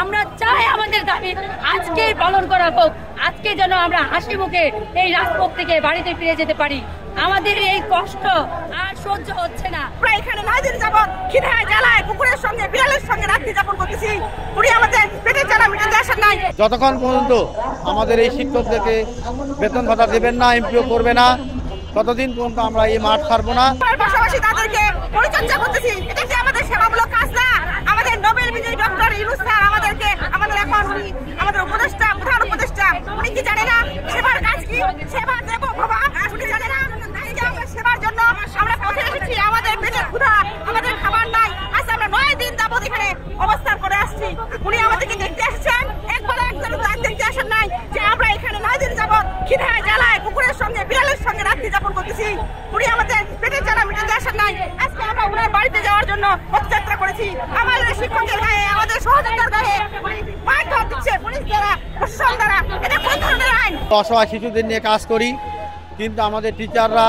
আমরা চাই আমাদের দাবি আজকে পালন করা হোক। আজকে যেন আমরা হাসি মুখে এই রাজপথ থেকে বাড়িতে ফিরে যেতে পারি। আমাদের এই কষ্ট আর সহ্য হচ্ছে না। আমরা এখানে 9 দিন যাবত খিদায় জ্বালায় কুকুরের সঙ্গে বিড়ালের সঙ্গে রাত্রি যাপন করতেছি। উনি আমাদের পেটের জ্বালা মিটাতে আসেন নাই। যতক্ষণ পর্যন্ত আমাদের এই শিক্ষকদেরকে বেতন ভাতা দেবেন না, এমপিও করবে না, ততদিন পর্যন্ত আমরা এই মাঠ ছাড়বো না। পাশাপাশি তাদেরকে পরিচর্যা করতেছি। এটা কি আমাদের সেবামূলক কাজ না? আমাদের নোবেল বিজয়ী ডক্টর ইউনূস স্যার আমাদের এখন উনি আমাদের উপদেষ্টা, প্রধান উপদেষ্টা। উনি কি জানে না সেবার কাজ কি? সেবা দেব বাবা, উনি জানে না? আমরা সেবার জন্য আমরা পথে এসেছি। আমাদের পেটের ক্ষুধা, আমাদের খাবার নাই। আজ আমরা 9 দিন যাবত এখানে অবস্থান করে আসছি। উনি আমাদেরকে দেখতে এসেছেন, একবার একজন দেখতে আসেন নাই যে আমরা এখানে 9 দিন যাবত খিদায় জ্বালায় কুকুরের সঙ্গে বিড়ালের সঙ্গে রাত্রি যাপন করতেছি। উনি আমাদের পেটের জ্বালা মিটাতে আসেন নাই। আজকে আমরা ওনার বাড়িতে যাওয়ার জন্য পথযাত্রা করেছি। আমাদের শিক্ষকের গায়ে, আমাদের সহযোগিতার গায়ে মারধর দিচ্ছে পুলিশ দ্বারা, প্রশাসন দ্বারা। এটা কোন ধরনের আইন? অসহায় শিশুদের নিয়ে কাজ করি, কিন্তু আমাদের টিচাররা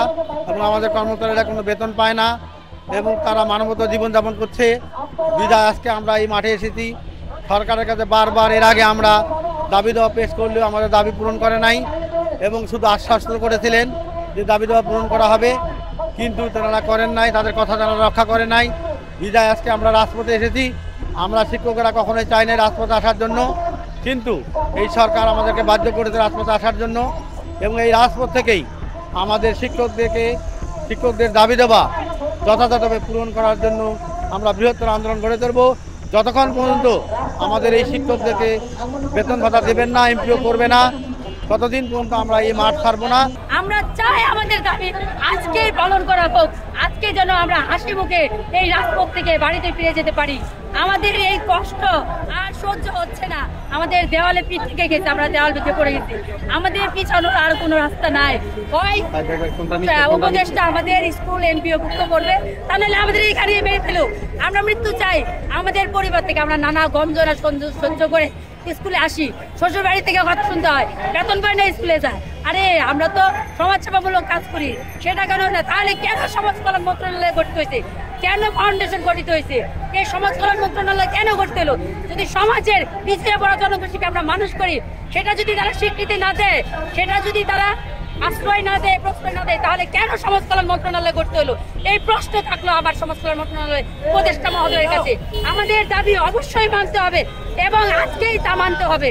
এবং আমাদের কর্মচারীরা কোনো বেতন পায় না এবং তারা মানবতা জীবনযাপন করছে। বিধায় আজকে আমরা এই মাঠে এসেছি। সরকারের কাছে বারবার এর আগে আমরা দাবি দেওয়া পেশ করলেও আমাদের দাবি পূরণ করে নাই এবং শুধু আশ্বাস করেছিলেন যে দাবি দেওয়া পূরণ করা হবে, কিন্তু তারা করেন নাই, তাদের কথা তারা রক্ষা করে নাই। বিধায় আজকে আমরা রাজপথে এসেছি। আমরা শিক্ষকেরা কখনোই চাই না রাজপথে আসার জন্য, কিন্তু এই সরকার আমাদেরকে বাধ্য করেছে রাজপথে আসার জন্য এবং এই রাজপথ থেকেই আমাদের শিক্ষকদের দাবি দেওয়া যথাযথভাবে পূরণ করার জন্য আমরা বৃহত্তর আন্দোলন গড়ে তুলব। যতক্ষণ পর্যন্ত আমাদের এই শিক্ষকদেরকে বেতন ভাতা দেবেন না, এমপিও করবে না, ততদিন পর্যন্ত আমরা এই মাঠ ছাড়বো না। আমরা চাই আমাদের দাবি আজকে পালন করা হোক। আজকে যেন আমরা হাসি মুখে এই রাজপথ থেকে বাড়িতে ফিরে যেতে পারি। আমাদের এই কষ্ট আর সহ্য হচ্ছে না। আমাদের দেওয়ালে পিঠ থেকে গেছে, আমরা দেওয়াল বেঁধে পড়ে গেছি। আমাদের পিছানোর আর কোনো রাস্তা নাই। ওই উপদেশটা আমাদের স্কুল এমপিও ভুক্ত করবে, তা নাহলে আমাদের এইখানে মেরে ফেলুক। আমরা মৃত্যু চাই। আমাদের পরিবার থেকে আমরা নানা গমজনা সহ্য করে স্কুলে আসি, শ্বশুর বাড়ি থেকে কথা শুনতে হয়, বেতন পাই না, স্কুলে যায়। আরে আমরা তো সমাজসেবামূলক কাজ করি, সেটা কেন না? তাহলে কেন সমাজ কল্যাণ মন্ত্রণালয় গঠিত হয়েছে? কেন ফাউন্ডেশন গঠিত হয়েছে? এই সমাজ কল্যাণ মন্ত্রণালয় কেন গঠিত হলো? যদি সমাজের পিছিয়ে পড়া জনগোষ্ঠীকে আমরা মানুষ করি, সেটা যদি তারা স্বীকৃতি না দেয়, সেটা যদি তারা আশ্রয় না দেয়, প্রশ্রয় না দেয়, তাহলে কেন সমাজ কল্যাণ মন্ত্রণালয় গঠিত হলো? এই প্রশ্ন থাকলো আবার সমাজ কল্যাণ মন্ত্রণালয় উপদেষ্টা মহোদয়ের কাছে। আমাদের দাবি অবশ্যই মানতে হবে এবং আজকেই তা মানতে হবে।